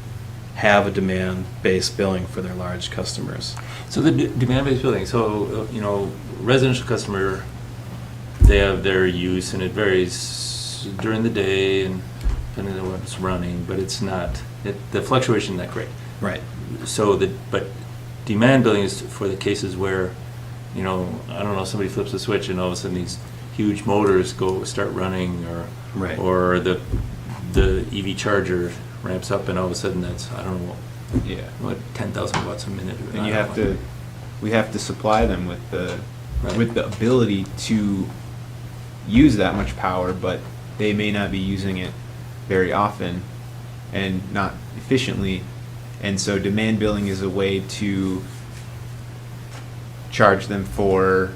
have a demand-based billing for their large customers. So the demand-based billing, so, residential customer, they have their use, and it varies during the day and depending on what's running, but it's not, the fluctuation isn't that great. Right. So but demand billing is for the cases where, I don't know, somebody flips a switch and all of a sudden these huge motors start running, Right. or the EV charger ramps up and all of a sudden that's, I don't know, yeah. what 10,000 watts a minute. And I you don't have know. to, we have to supply them with Right. the ability to use that much power, but they may not be using it very often and not efficiently. And so demand billing is a way to charge them for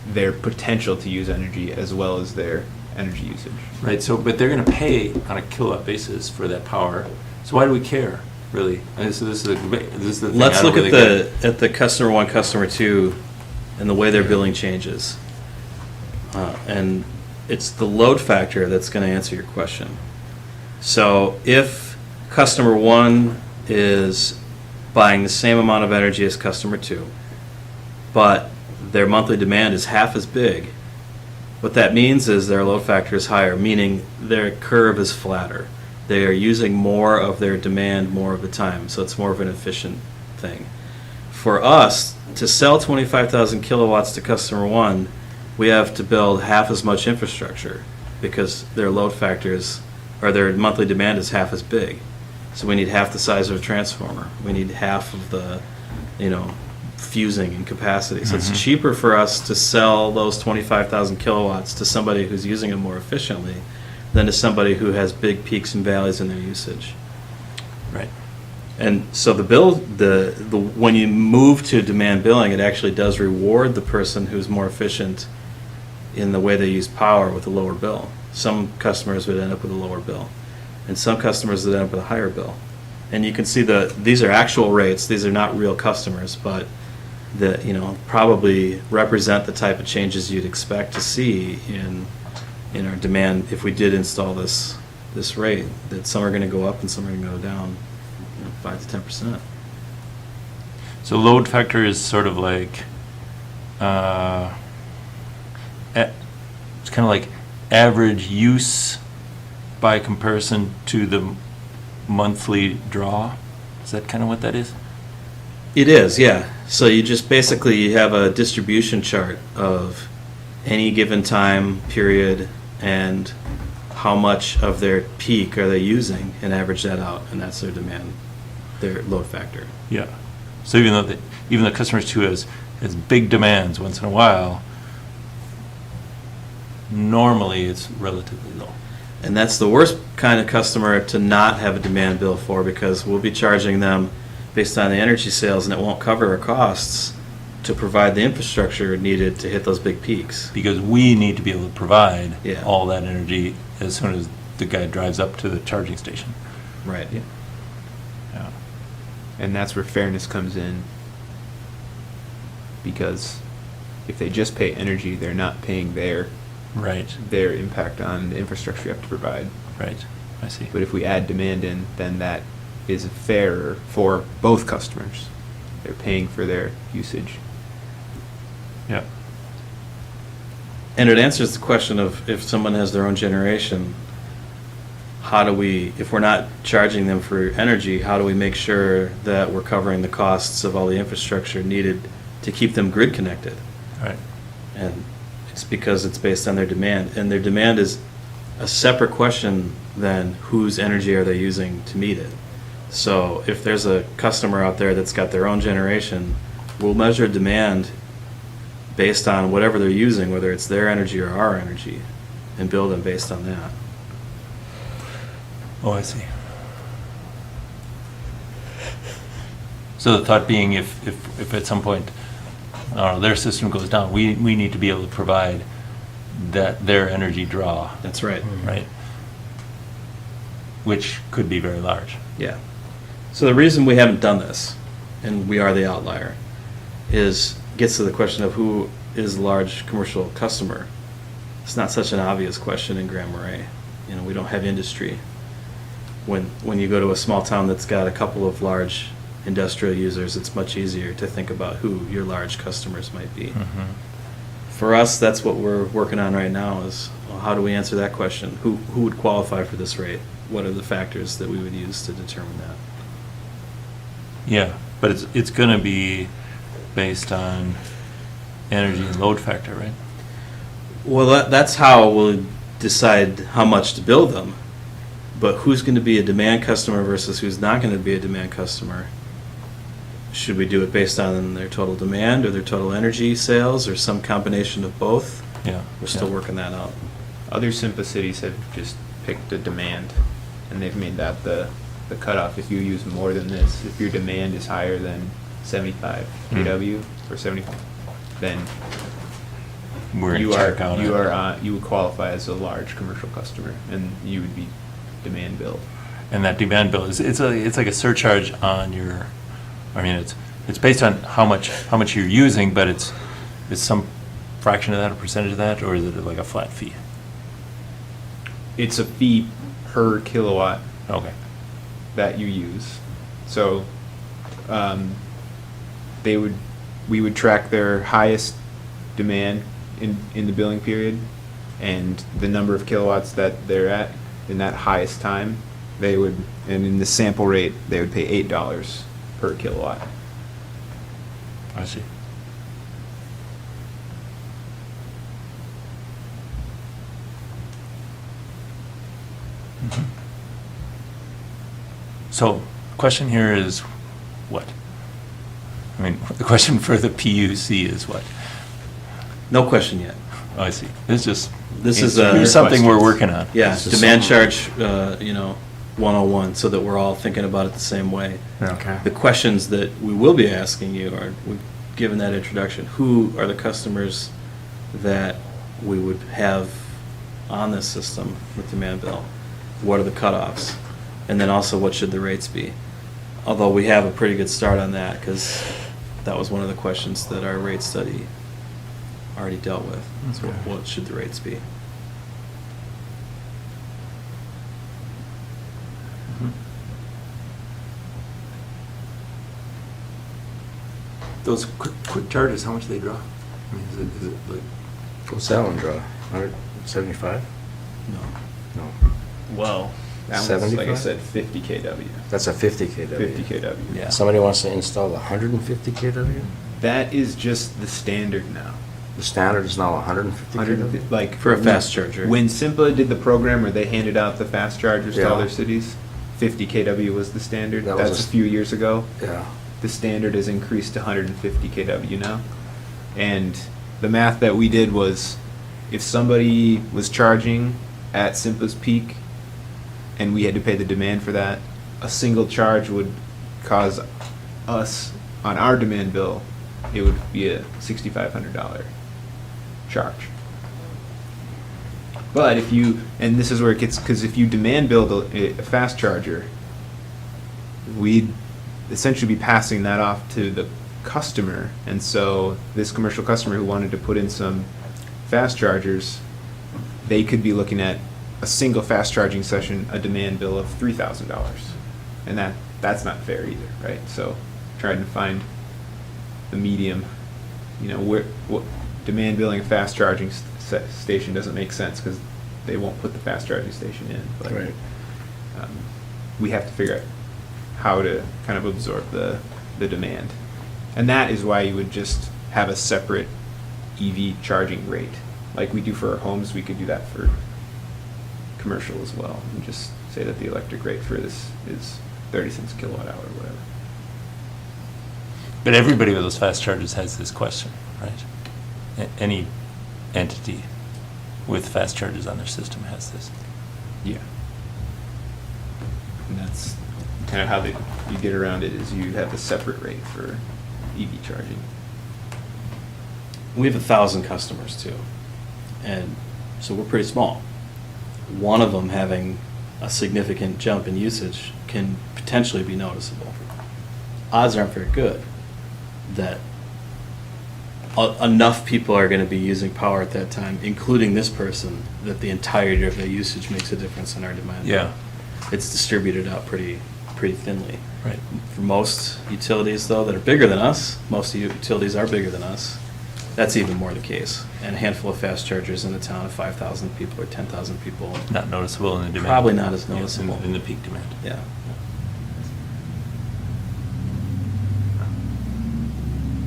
their potential to use energy as well as their energy usage. Right, so, but they're gonna pay on a kilowatt basis for that power, so why do we care, really? So this is the thing Let's I don't look really at the customer one, customer two, and the way their billing changes. And it's the load factor that's going to answer your question. So if customer one is buying the same amount of energy as customer two, but their monthly demand is half as big, what that means is their load factor is higher, meaning their curve is flatter. They are using more of their demand more of the time, so it's more of an efficient thing. For us, to sell 25,000 kilowatts to customer one, we have to build half as much infrastructure because their load factors, or their monthly demand is half as big. So we need half the size of a transformer. We need half of the, fusing and capacity. So it's cheaper for us to sell those 25,000 kilowatts to somebody who's using them more efficiently than to somebody who has big peaks and valleys in their usage. Right. And so when you move to demand billing, it actually does reward the person who's more efficient in the way they use power with a lower bill. Some customers would end up with a lower bill, and some customers would end up with a higher bill. And you can see these are actual rates. These are not real customers, but probably represent the type of changes you'd expect to see in our demand if we did install this rate. That some are going to go up and some are going to go down 5 to 10%. So load factor is sort of like, it's kind of like average use by comparison to the monthly draw. Is that kind of what that is? It is, yeah. So you just basically have a distribution chart of any given time period and how much of their peak are they using, and average that out, and that's their demand, their load factor. Yeah. So even the customers who has big demands once in a while, normally it's relatively low. And that's the worst kind of customer to not have a demand bill for, because we'll be charging them based on the energy sales, and it won't cover our costs to provide the infrastructure needed to hit those big peaks. Because we need to be able to provide Yeah. all that energy as soon as the guy drives up to the charging station. Right. Yeah. And that's where fairness comes in. Because if they just pay energy, they're not paying their Right, impact on the infrastructure you have to provide. right. I see. But if we add demand in, then that is fairer for both customers. They're paying for their usage. Yeah. And it answers the question of, if someone has their own generation, how do we, if we're not charging them for energy, how do we make sure that we're covering the costs of all the infrastructure needed to keep them grid connected? Right. And it's because it's based on their demand, and their demand is a separate question than whose energy are they using to meet it. So if there's a customer out there that's got their own generation, we'll measure demand based on whatever they're using, whether it's their energy or our energy, and build them based on that. Oh, I see. So the thought being, if at some point their system goes down, we need to be able to provide their energy draw, That's right. right? Which could be very large. Yeah. So the reason we haven't done this, and we are the outlier, gets to the question of who is a large commercial customer. It's not such an obvious question in Grand Marais. You know, we don't have industry. When you go to a small town that's got a couple of large industrial users, it's much easier to think about who your large customers might be. Mm-hmm. For us, that's what we're working on right now is, well, how do we answer that question? Who would qualify for this rate? What are the factors that we would use to determine that? Yeah, but it's going to be based on energy and load factor, right? Well, that's how we'll decide how much to bill them. But who's going to be a demand customer versus who's not going to be a demand customer? Should we do it based on their total demand or their total energy sales or some combination of both? Yeah. We're still yeah. working that out. Other Simpa cities have just picked the demand, and they've made that the cutoff. If you use more than this, if your demand is higher than 75 kW or 75, then We're in you check on it. you would qualify as a large commercial customer, and you would be demand billed. And that demand bill it's like a surcharge on your. I mean, it's based on how much you're using, but it's some fraction of that, a percentage of that, or is it like a flat fee? It's a fee per kilowatt Okay. that you use. So we would track their highest demand in the billing period, and the number of kilowatts that they're at in that highest time, and in the sample rate, they would pay $8 per kilowatt. I see. So, question here is what? I mean, the question for the PUC is what? No question yet. Oh, I see. It's just, This is here's something we're working on. Yeah, This is demand something- charge, 101, so that we're all thinking about it the same way. Okay. The questions that we will be asking you are, given that introduction, who are the customers that we would have on this system with demand bill? What are the cutoffs? And then also, what should the rates be? Although we have a pretty good start on that, because that was one of the questions that our rate study already dealt with. So Okay. what should the rates be? Those quick charges, how much do they draw? I mean, is it like? What's that one draw? 175? No. No. Well, that one's, like I 75? said, 50 kW. That's a 50 kW. 50 kW. Yeah. Somebody wants to install 150 kW? That is just the standard now. The standard is now 150 kW? Like For a fast charger. When Simpa did the program where they handed out the fast chargers to all Yeah. their cities, 50 kW was the standard. That was That's a a few years ago. Yeah. The standard has increased to 150 kW now. And the math that we did was if somebody was charging at Simpa's peak and we had to pay the demand for that, a single charge would cause us, on our demand bill, it would be a $6,500 charge. But if you, and this is where it gets, because if you demand build a fast charger, we'd essentially be passing that off to the customer. And so this commercial customer who wanted to put in some fast chargers, they could be looking at a single fast charging session, a demand bill of $3,000. And that's not fair either, right? So trying to find the medium, what demand billing a fast charging station doesn't make sense because they won't put the fast charging station in. But Right. we have to figure out how to kind of absorb the demand. And that is why you would just have a separate EV charging rate. Like we do for our homes, we could do that for commercial as well. And just say that the electric rate for this is 30 cents a kilowatt hour or whatever. But everybody with those fast chargers has this question, right? Any entity with fast chargers on their system has this. Yeah. And that's kind of how you get around it, is you have a separate rate for EV charging. We have 1,000 customers too, and so we're pretty small. One of them having a significant jump in usage can potentially be noticeable. Odds aren't very good that enough people are going to be using power at that time, including this person, that the entirety of their usage makes a difference in our demand. Yeah. It's distributed out pretty thinly. Right. For most utilities, though, that are bigger than us, most utilities are bigger than us, that's even more the case. And a handful of fast chargers in a town of 5,000 people or 10,000 people. Not noticeable in the demand. Probably not as Yes, in- noticeable. in the peak demand. Yeah.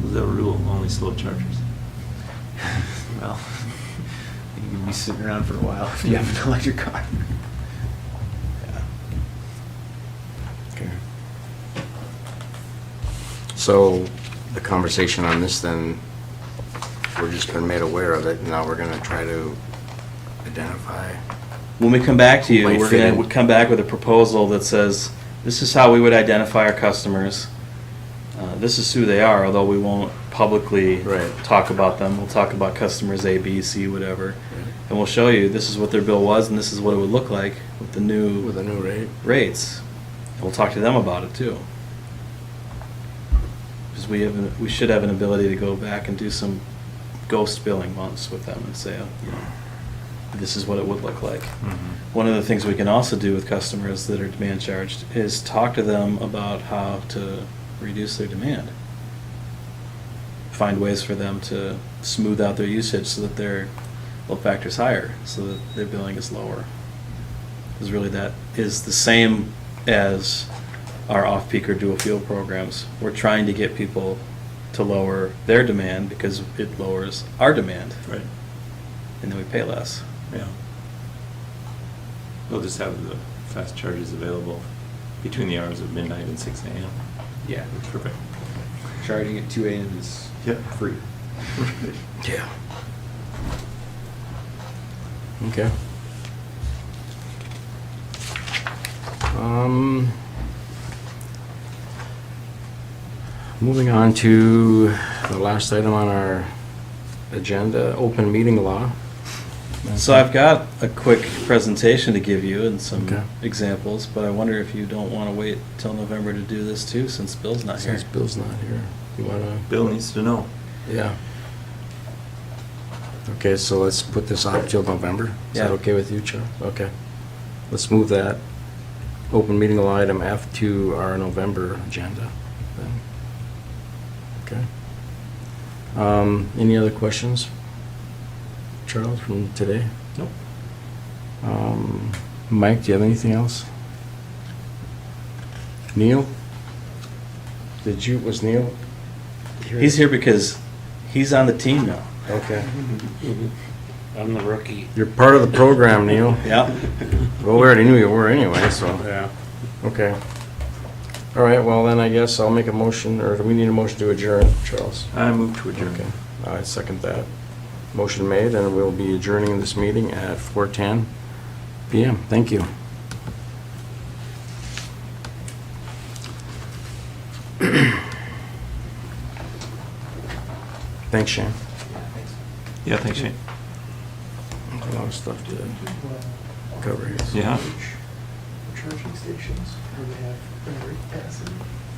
Was that a rule? Only slow chargers. Well, you can be sitting around for a while if you have an electric car. Okay. So the conversation on this then, we're just been made aware of it, and now we're gonna try to identify. When we come back to you, Might we're fit going in. to come back with a proposal that says, this is how we would identify our customers. This is who they are, although we won't publicly Right. talk about them. We'll talk about customers A, B, C, whatever. And we'll show you, this is what their bill was, and this is what it would look like with the With new a new rate. rates. And we'll talk to them about it, too. Because we should have an ability to go back and do some ghost billing months with them and say, this is what it would look like. Mm-hmm. One of the things we can also do with customers that are demand charged is talk to them about how to reduce their demand. Find ways for them to smooth out their usage so that their load factor is higher, so that their billing is lower. Because really that is the same as our off-peak or dual fuel programs. We're trying to get people to lower their demand because it lowers our demand, Right. and then we pay less. Yeah. We'll just have the fast chargers available between the hours of midnight and 6 a.m. Yeah. Perfect. Charging at 2 a.m. is free. Yeah. Okay. Moving on to the last item on our agenda, open meeting law. So I've got a quick presentation to give you and some Okay. examples, but I wonder if you don't want to wait till November to do this too, since Bill's not here. Since Bill's not here, you wanna? Bill needs to know. Yeah. Okay, so let's put this off till November. Is that Yeah. okay with you, Charles? Okay. Let's move that open meeting law item F to our November agenda then. Okay. Any other questions, Charles, from today? Nope. Mike, do you have anything else? Neil? Was Neil here? He's here because he's on the team now. Okay. I'm the rookie. You're part of the program, Neil. Yeah. Well, we already knew you were anyway, so, Yeah. okay. All right, well, then I guess I'll make a motion, or do we need a motion to adjourn, Charles? I move to adjourn. Okay, I second that. Motion made, and we'll be adjourning this meeting at 4:10 PM. Thank you. Thanks, Shane. Yeah, thanks, Shane. A lot of stuff to cover here. Yeah. Charging stations, where they have battery capacity.